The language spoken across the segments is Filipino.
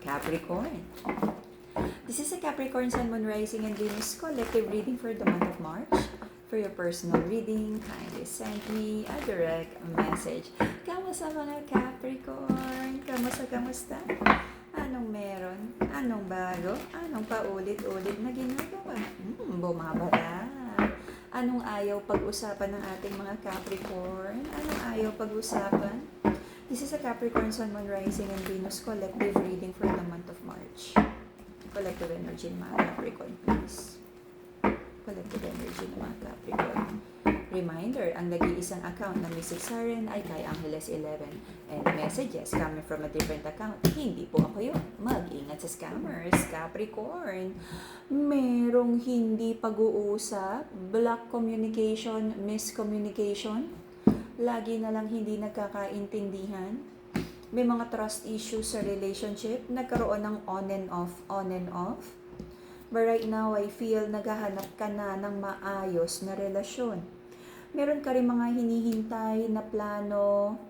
Capricorn. This is a Capricorn Sun, Moon, Rising, and Venus collective reading for the month of March. For your personal reading, kindly send me a direct message. Kamusta mga Capricorn? Kamusta? Anong meron? Anong bago? Anong paulit-ulit na ginagawa? Bumabara. Anong ayaw pag-usapan ng ating mga Capricorn? Anong ayaw pag-usapan? This is a Capricorn Sun, Moon, Rising, and Venus collective reading for the month of March. Collective energy ng mga Capricorn, please. Collective energy ng mga Capricorn. Reminder, ang nag-iisang account na Mystic Siren ay kay Angeles 11. And messages coming from a different account. Hindi po ako yun. Mag-ingat sa scammers, Capricorn. Merong hindi pag-uusap, block communication, miscommunication. Lagi na lang hindi nagkakaintindihan. May mga trust issues sa relationship. Nagkaroon ng on and off. But right now, I feel naghahanap ka na ng maayos na relasyon. Meron ka rin mga hinihintay na plano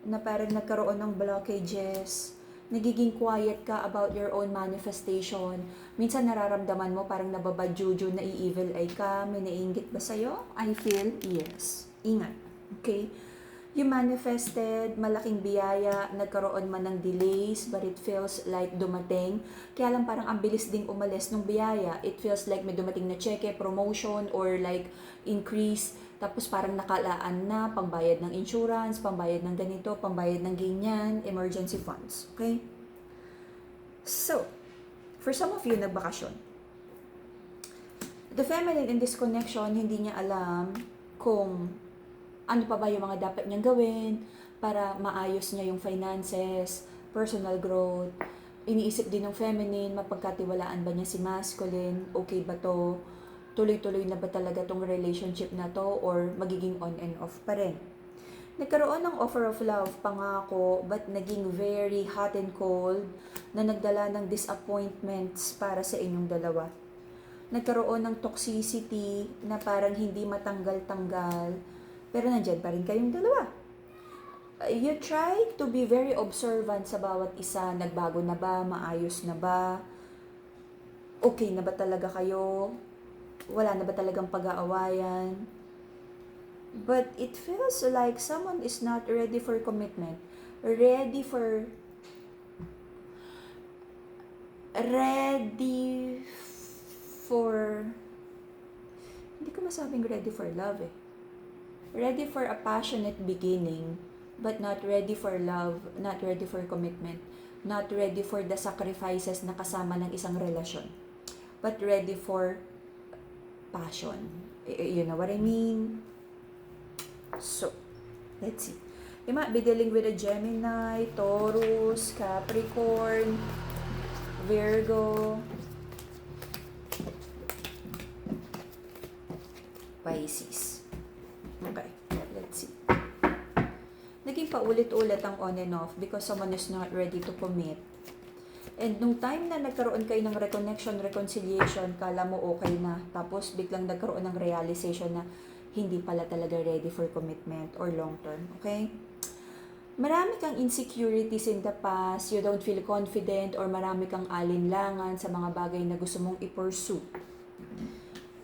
na parang nagkaroon ng blockages. Nagiging quiet ka about your own manifestation. Minsan nararamdaman mo parang nababadjuju, na-evil eye ka, may naiinggit ba sa'yo? I feel yes. Ingat. Okay? You manifested, malaking biyaya, nagkaroon man ng delays, but it feels like dumating. Kaya lang parang ang bilis ding umalis ng biyaya. It feels like may dumating na cheque, promotion, or like increase. Tapos parang nakalaan na, pangbayad ng insurance, pangbayad ng ganito, pangbayad ng ganyan, emergency funds. Okay? So, for some of you, nagbakasyon. The feminine in this connection, hindi niya alam kung ano pa ba yung mga dapat niyang gawin para maayos niya yung finances, personal growth. Iniisip din ng feminine, mapagkatiwalaan ba niya si masculine, okay ba to, tuloy-tuloy na ba talaga tong relationship na to, or magiging on and off pa rin. Nagkaroon ng offer of love, pangako, but naging very hot and cold, na nagdala ng disappointments para sa inyong dalawa. Nagkaroon ng toxicity na parang hindi matanggal-tanggal, pero nandyan pa rin kayong dalawa. You try to be very observant sa bawat isa. Nagbago na ba? Maayos na ba? Okay na ba talaga kayo? Wala na ba talagang pag-aawayan? But it feels like someone is not ready for commitment. Ready for hindi ko masabing ready for love eh. Ready for a passionate beginning, but not ready for love, not ready for commitment, not ready for the sacrifices na kasama ng isang relasyon, but ready for passion. You know what I mean? So, let's see. You might be dealing with a Gemini, Taurus, Capricorn, Virgo, Pisces. Okay, let's see. Naging paulit-ulit ang on and off because someone is not ready to commit. And nung time na nagkaroon kayo ng reconnection, reconciliation, kala mo okay na. Tapos biglang nagkaroon ng realization na hindi pala talaga ready for commitment or long term. Okay? Marami kang insecurities in the past, you don't feel confident, or marami kang alinlangan sa mga bagay na gusto mong i-pursue.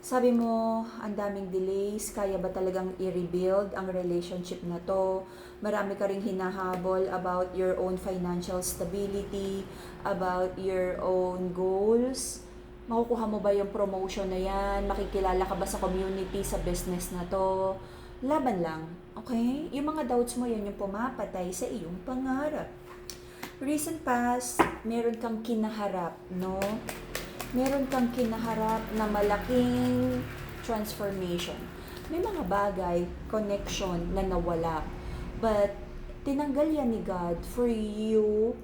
Sabi mo, ang daming delays, kaya ba talagang i-rebuild ang relationship na to? Marami ka ring hinahabol about your own financial stability, about your own goals. Makukuha mo ba yung promotion na yan? Makikilala ka ba sa community, sa business na to? Laban lang, okay? Yung mga doubts mo, yan yung pumapatay sa iyong pangarap. Recent past, meron kang kinaharap, no? Meron kang kinaharap na malaking transformation. May mga bagay, connection na nawala. But, tinanggal yan ni God for you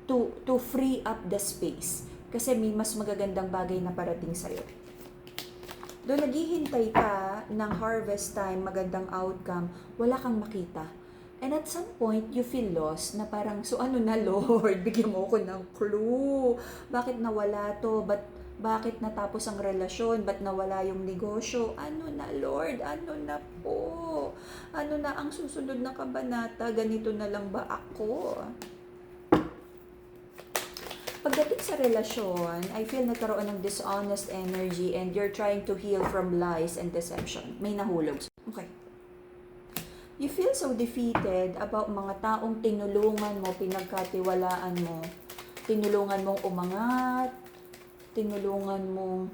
to free up the space. Kasi may mas magagandang bagay na parating sa'yo. Doon naghihintay ka ng harvest time, magandang outcome, wala kang makita. And at some point, you feel lost na parang, so ano na Lord? Bigyan mo ako ng clue. Bakit nawala to? Bakit natapos ang relasyon? Ba't nawala yung negosyo? Ano na Lord? Ano na po? Ano na ang susunod na kabanata? Ganito na lang ba ako? Pagdating sa relasyon, I feel nagkaroon ng dishonest energy and you're trying to heal from lies and deception. May nahulog. Okay. You feel so defeated about mga taong tinulungan mo, pinagkatiwalaan mo, tinulungan mong umangat, tinulungan mong,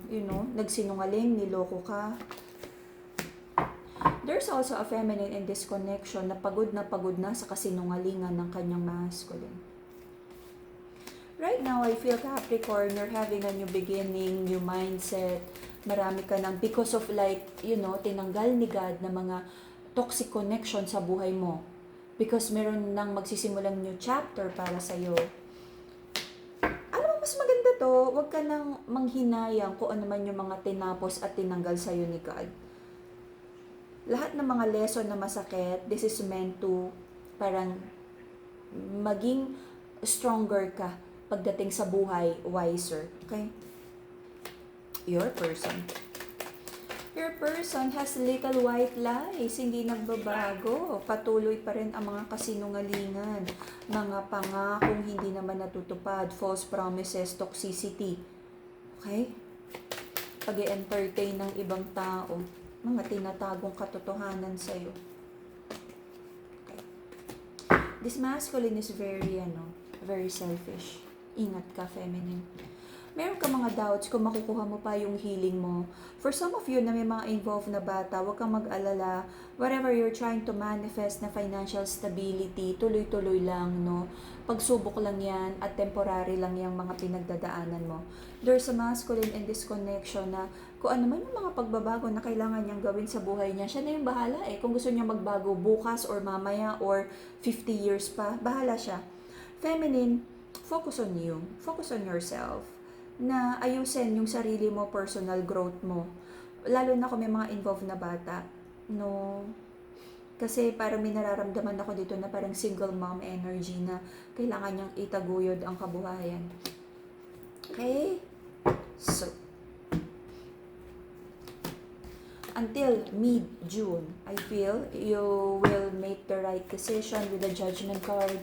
nagsinungaling, niloko ka. There's also a feminine in this connection na pagod na sa kasinungalingan ng kanyang masculine. Right now, I feel Capricorn, you're having a new beginning, new mindset, marami ka ng, because of tinanggal ni God na mga toxic connection sa buhay mo. Because meron nang magsisimulang new chapter para sa'yo. Alam mo, mas maganda to, huwag ka nang manghinayang kung ano man yung mga tinapos at tinanggal sa'yo ni God. Lahat ng mga lesson na masakit, this is meant to parang maging stronger ka pagdating sa buhay, wiser. Okay? Your person has little white lies, hindi nagbabago. Patuloy pa rin ang mga kasinungalingan, mga pangakong hindi naman natutupad, false promises, toxicity. Okay? Pag-i-entertain ng ibang tao, mga tinatagong katotohanan sa'yo. Okay. This masculine is very selfish. Ingat ka, feminine. Meron ka mga doubts kung makukuha mo pa yung healing mo. For some of you na may mga involved na bata, huwag kang mag-alala. Whatever you're trying to manifest na financial stability, tuloy-tuloy lang, no? Pagsubok lang yan at temporary lang yung mga pinagdadaanan mo. There's a masculine in this connection na kung ano man yung mga pagbabago na kailangan niyang gawin sa buhay niya, siya na yung bahala eh. Kung gusto niya magbago bukas or mamaya or 50 years pa, bahala siya. Feminine, focus on you. Focus on yourself. Na ayusin yung sarili mo, personal growth mo. Lalo na kung may mga involved na bata. No? Kasi parang may nararamdaman ako dito na parang single mom energy na kailangan niyang itaguyod ang kabuhayan. Okay? So, until mid-June, I feel you will make the right decision with the Judgment card.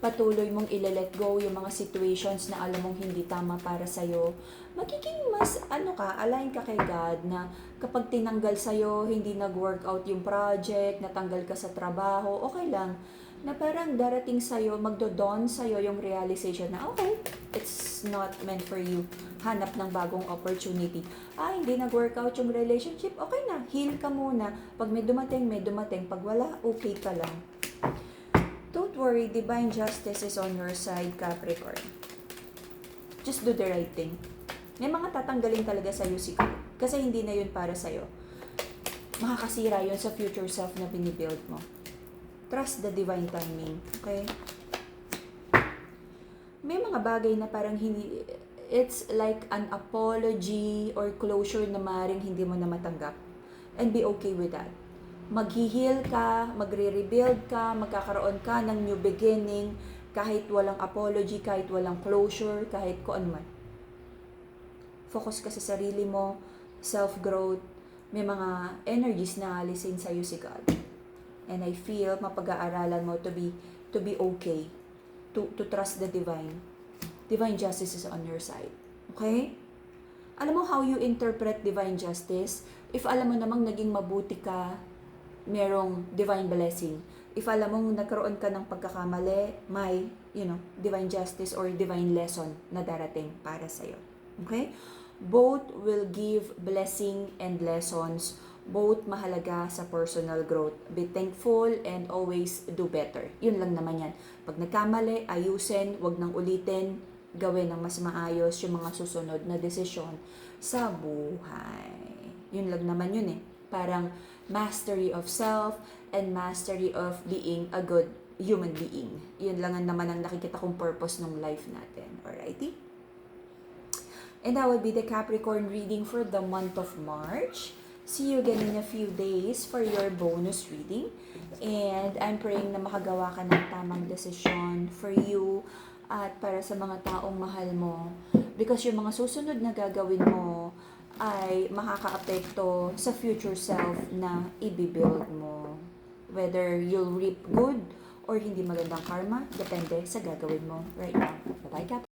Patuloy mong ile-let go yung mga situations na alam mong hindi tama para sa'yo. Magiging mas, align ka kay God na kapag tinanggal sa'yo, hindi nag-work out yung project, natanggal ka sa trabaho, okay lang. Na parang darating sa'yo, magdo-dawn sa'yo yung realization na, okay, it's not meant for you. Hanap ng bagong opportunity. Hindi nag-work out yung relationship, okay na, heal ka muna. Pag may dumating. Pag wala, okay ka lang. Don't worry, divine justice is on your side, Capricorn. Just do the right thing. May mga tatanggalin talaga sa'yo si God. Kasi hindi na yun para sa'yo. Makakasira yun sa future self na binibuild mo. Trust the divine timing. Okay? May mga bagay na parang hindi, it's like an apology or closure na maaaring hindi mo na matanggap. And be okay with that. Mag-heal ka, magre-rebuild ka, magkakaroon ka ng new beginning, kahit walang apology, kahit walang closure, kahit kung ano man. Focus ka sa sarili mo, self-growth, may mga energies na alisin sa'yo si God. And I feel mapag-aaralan mo to be okay, to trust the divine. Divine justice is on your side. Okay? Alam mo how you interpret divine justice? If alam mo namang naging mabuti ka, merong divine blessing. If alam mong nagkaroon ka ng pagkakamali, may, divine justice or divine lesson na darating para sa'yo. Okay? Both will give blessing and lessons. Both mahalaga sa personal growth. Be thankful and always do better. Yun lang naman yan. Pag nagkamali, ayusin, wag nang ulitin, gawin ng mas maayos yung mga susunod na desisyon sa buhay. Yun lang naman yun eh. Parang mastery of self and mastery of being a good human being. Yun lang naman ang nakikita kong purpose ng life natin. Alrighty? And that would be the Capricorn reading for the month of March. See you again in a few days for your bonus reading. And I'm praying na makagawa ka ng tamang desisyon for you at para sa mga taong mahal mo. Because yung mga susunod na gagawin mo ay makakaapekto sa future self na i-build mo. Whether you'll reap good or hindi magandang karma, depende sa gagawin mo right now. Bye-bye, Cap.